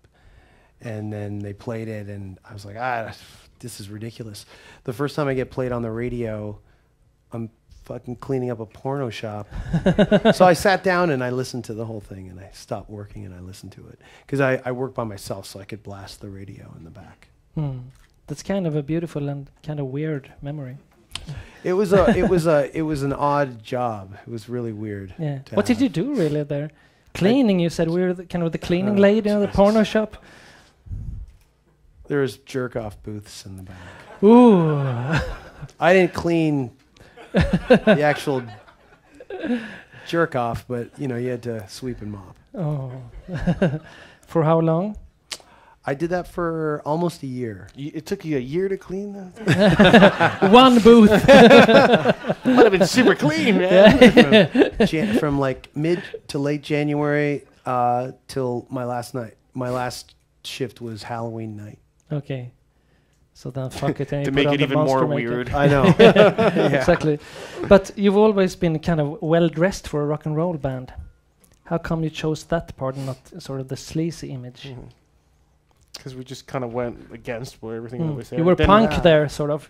and then they played it, and I was like, this is ridiculous. The first time I get played on the radio, I'm fucking cleaning up a porno shop. So I sat down and I listened to the whole thing, and I stopped working and I listened to it because I work by myself, so I could blast the radio in the back. Mm. That's kind of a beautiful and kind of weird memory. It was an odd job. It was really weird. Yeah. to What did have. you do really there? Cleaning, you said we were kind of the cleaning lady in the porno shop. There was jerk off booths in the back. Ooh. I didn't clean the actual jerk off, but you had to sweep and mop. Oh. For how long? I did that for almost a year. It took you a year to clean that? One booth. Might have been super clean, man. From like mid to late January till my last night. My last shift was Halloween night. Okay. So then fuck it. and To you make put on it the even monster more makeup. weird. I know. Yeah. Exactly. But you've always been kind of well dressed for a rock and roll band. How come you chose that part and not sort of the sleazy image? Because we just kind of went against everything that was there. You were Then- punk there, sort of.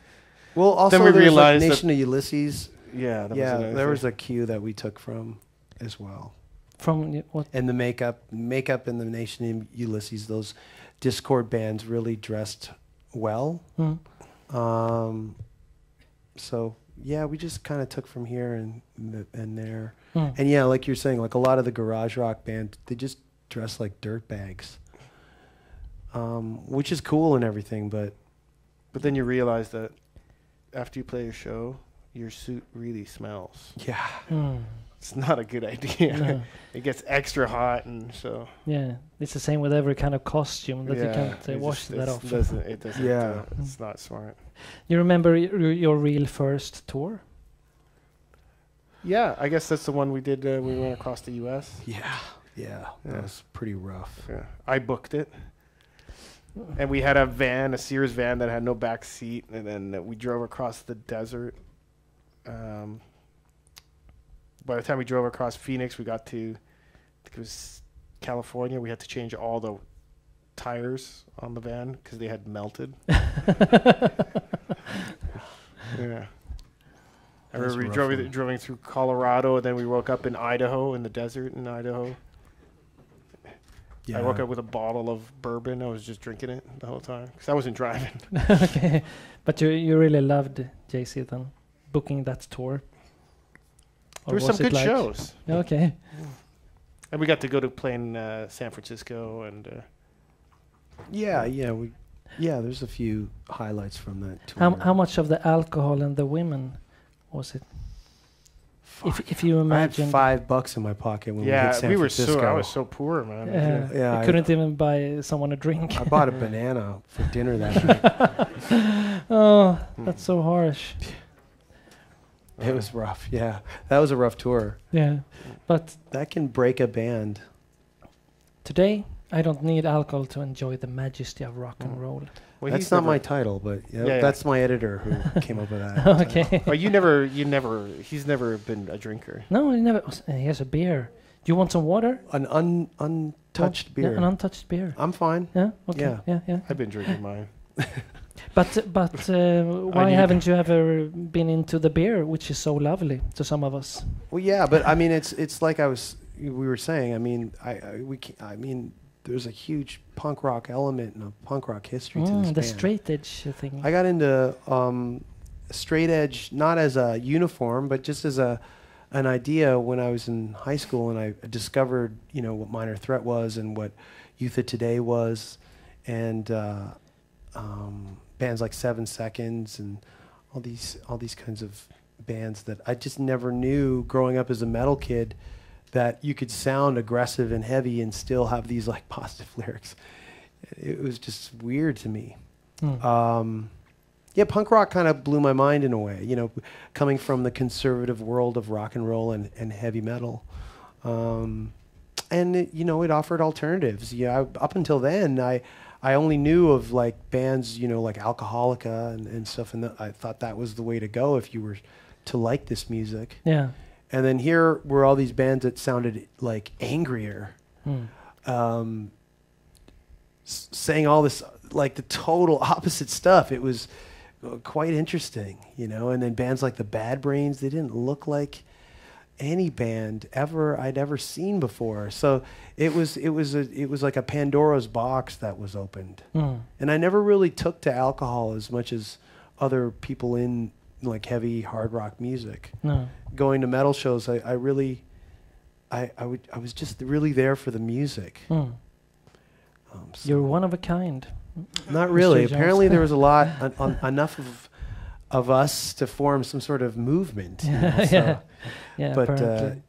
Well, also we there's like realized that- Nation of Ulysses. Yeah, that Yeah, was another there was thing. a cue that we took from as well. From what? And the makeup in the Nation of Ulysses, those Discord bands really dressed well. Mm. So yeah, we just kind of took from here and there. Mm. And yeah, like you're saying, like a lot of the garage rock bands, they just dress like dirt bags, which is cool and everything. But then you realize that after you play a show, your suit really smells. yeah, Mm. It's not a good idea. No. It gets extra hot, and so Yeah, it's the same with every kind of costume that you can't it wash just- that it's- off. It doesn't. Yeah. It's not smart. You remember your real first tour? Yeah, I guess that's the one we did. We went across the U.S. yeah. That was pretty rough. Yeah, I booked it, and we had a Sears van that had no back seat, and then we drove across the desert. By the time we drove across Phoenix, we got to, I think it was California. We had to change all the tires on the van because they had melted. Yeah. I remember we drove through Colorado, and then we woke up in Idaho, in the desert in Idaho. Yeah. I woke up with a bottle of bourbon. I was just drinking it the whole time because I wasn't driving. Okay, but you really loved JC then, booking that tour. There Or were some was it good like- shows. Okay. And we got to go to play in San Francisco and Yeah. We Yeah, there's a few highlights from that tour. How much of the alcohol and the women was it? If you imagine, I had $5 in my pocket when we hit San Francisco. I was so poor, man. Yeah, I couldn't even buy someone a drink. I bought a banana for dinner that night. Oh, that's so harsh. It was rough. Yeah, that was a rough tour. Yeah, but That can break a band. today I don't need alcohol to enjoy the majesty of rock and roll. Well, That's not my title, but Yeah. that's my editor who came up with that. Okay. Well, he's never been a drinker. No, he never. He has a beer. Do you want some water? An untouched beer. Yeah, an untouched beer. I'm fine. Yeah. Okay. Yeah. I've been drinking mine. But why haven't you ever been into the beer, which is so lovely to some of us? Well, yeah, but I mean, it's like we were saying. I mean, I mean, there's a huge punk rock element and a punk rock history to this The band. straight edge thing. I got into straight edge not as a uniform, but just as an idea when I was in high school, and I discovered what Minor Threat was and what Youth of Today was, and bands like 7 Seconds and all these kinds of bands that I just never knew growing up as a metal kid, that you could sound aggressive and heavy and still have these like positive lyrics. It was just weird to me. Yeah, punk rock kind of blew my mind in a way, coming from the conservative world of rock and roll and heavy metal. And it offered alternatives. Yeah, up until then, I only knew of like bands, like Alcoholica and stuff, and I thought that was the way to go if you were to like this music. Yeah. And then here were all these bands that sounded like angrier, saying all this like the total opposite stuff. It was quite interesting, And then bands like the Bad Brains, they didn't look like any band I'd ever seen before. So it was like a Pandora's box that was opened. And I never really took to alcohol as much as other people in like heavy hard rock music. No. Going to metal shows, I was just really there for the music. So You're one of a kind. not really. Mr. Jones. Apparently, there was a lot, enough of us to form some sort of movement. So. Yeah. But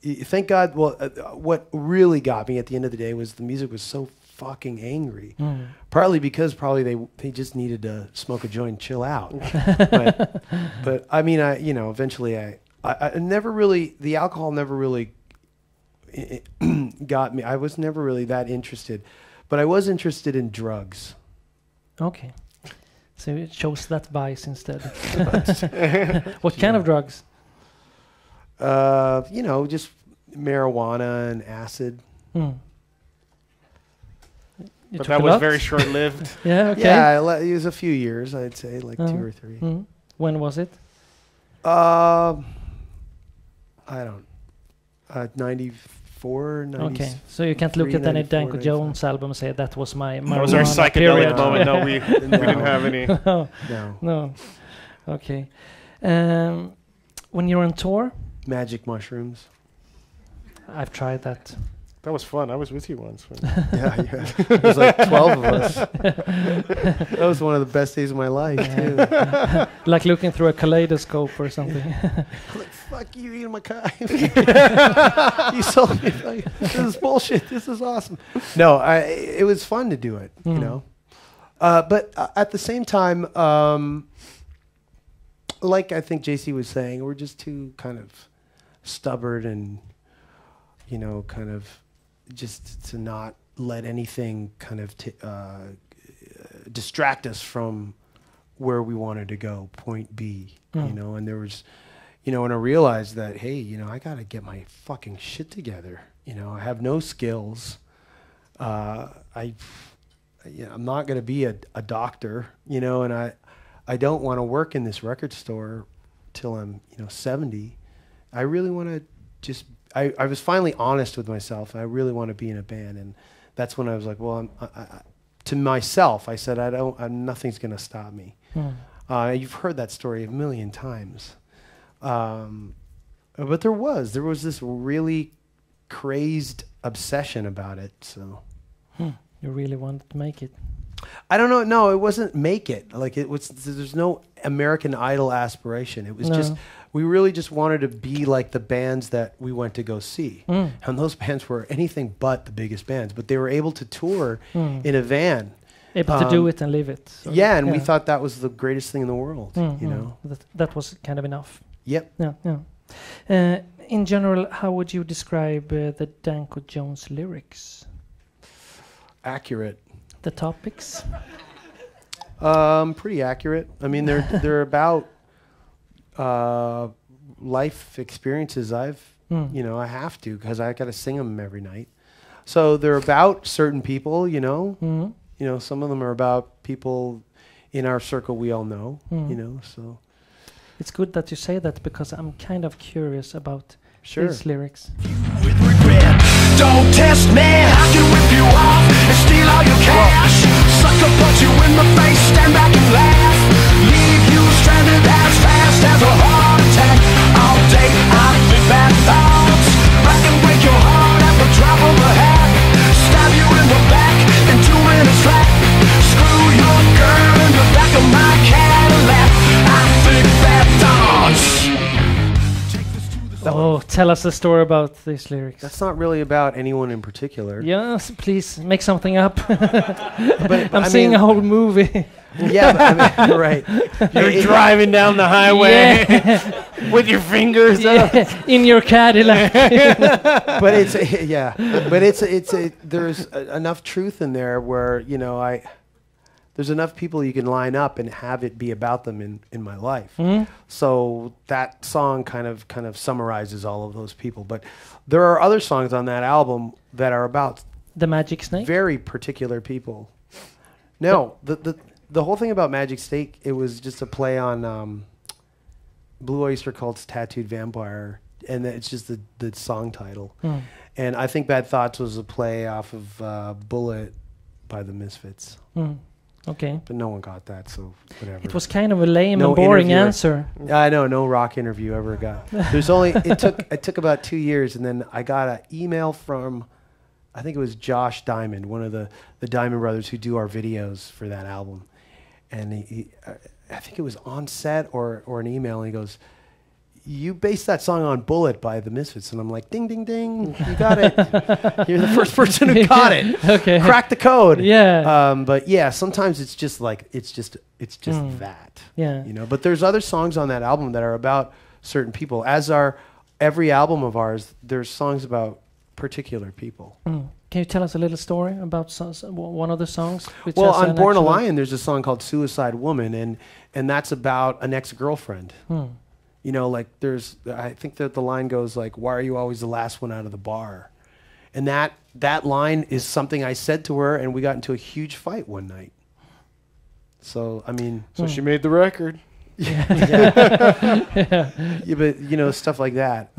thank God. Well, what really got me at the end of the day was the music was so fucking angry. Partly because they just needed to smoke a joint and chill out. but I mean, eventually I never really, the alcohol never really got me. I was never really that interested, but I was interested in drugs. Okay. So it chose that vice instead. What kind of drugs? Just marijuana and acid. You But took that a was lot? very short-lived. Yeah. Okay. Yeah, it was a few years, I'd say, like 2 or 3. When was it? I don't. 94, 90. Okay, so you can't look 93, at any 94, Danko Jones album and say that was my That was our marijuana psychedelic period. moment. No, we didn't have any. No. No. Okay. When you're on tour, Magic mushrooms. I've tried that. That was fun. I was with you once. Yeah. There's like 12 of us. That was one of the best days of my life, too. Like looking through a kaleidoscope or something. Like, fuck you, eating my kite. You sold me. Like, this is bullshit. This is awesome. No, it was fun to do it, But at the same time, like I think JC was saying, we're just too kind of stubborn and, kind of just to not let anything kind of distract us from where we wanted to go, point B, and there was, and I realized that, hey, I got to get my fucking shit together. I have no skills. I'm not going to be a doctor, and I don't want to work in this record store till I'm, 70. I really want to just, I was finally honest with myself. I really want to be in a band. And that's when I was like, well, to myself, I said, nothing's going to stop me. You've heard that story a million times. But there was this really crazed obsession about it. So You really wanted to make it. I don't know. No, it wasn't make it. Like it was. There's no American Idol aspiration. It was No. just we really just wanted to be like the bands that we went to go see, and those bands were anything but the biggest bands. But they were able to tour in a van. Able to do it and live it. So, Yeah, and we thought that was the greatest thing in the world. You know. That was kind of enough. Yep. Yeah. In general, how would you describe the Danko Jones lyrics? Accurate. The topics? Pretty accurate. I mean, they're about life experiences I have to because I got to sing them every night. So they're about certain people, you know. You know, some of them are about people in our circle we all know, you know. So it's good that you say that because I'm kind of curious about these lyrics. With regret, don't test me. I can whip you off and steal all your cash. Sucker punch you in the face, stand back and laugh. Leave you stranded as fast as a heart attack. All day I think bad thoughts. I can break your heart at the drop of a hat. Stab you in the back in 2 minutes flat. Screw your girl in the back of my Cadillac. I think bad thoughts. Oh, tell us a story about these lyrics. that's not really about anyone in particular. Yes, please make something up. But I'm I seeing mean- a whole movie. Yeah, but, I mean, right. You're driving down the highway with your fingers up. In your Cadillac. But it's but it's there's enough truth in there where you know there's enough people you can line up and have it be about them in my life. So that song kind of summarizes all of those people. But there are other songs on that album that are about The Magic Snake? very particular people. No, the whole thing about Magic Snake, it was just a play on Blue Oyster Cult's Tattooed Vampire, and it's just the song title. And I think Bad Thoughts was a play off of Bullet by the Misfits. Okay. But no one got that, so whatever. It was kind of a lame No and boring interviewer. answer. I know, no rock interview ever got. It took about 2 years, and then I got an email from, I think it was Josh Diamond, one of the Diamond brothers who do our videos for that album. And I think it was on set or an email, and he goes, "You based that song on Bullet by the Misfits." And I'm like, ding, ding, ding, you got it. You're the first person who got it. Okay. Crack the code. Yeah. But yeah, sometimes it's just like, it's just that. Yeah. You know, but there's other songs on that album that are about certain people. As are every album of ours, there's songs about particular people. Can you tell us a little story about one of the songs? Which Well, has on an Born a actual- Lion, there's a song called Suicide Woman, and that's about an ex-girlfriend. You know, like I think that the line goes like, "Why are you always the last one out of the bar?" And that line is something I said to her, and we got into a huge fight one night. So, I mean... So she made the record. Yeah, but, you know, stuff like that,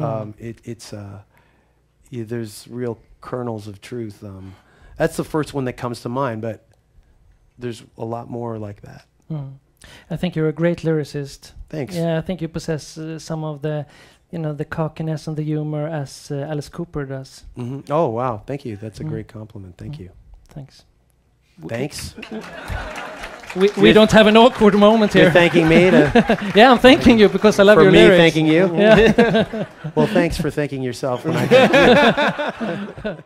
there's real kernels of truth. That's the first one that comes to mind, but there's a lot more like that. I think you're a great lyricist. Thanks. Yeah, I think you possess some of the, the cockiness and the humor as Alice Cooper does. Oh, wow. Thank you. That's a great compliment. Thank you. Thanks. Thanks. We don't have an awkward moment here. You're thanking me Yeah, I'm thanking you because I love for your me lyrics. thanking you? Yeah. Well, thanks for thanking yourself when I thank you.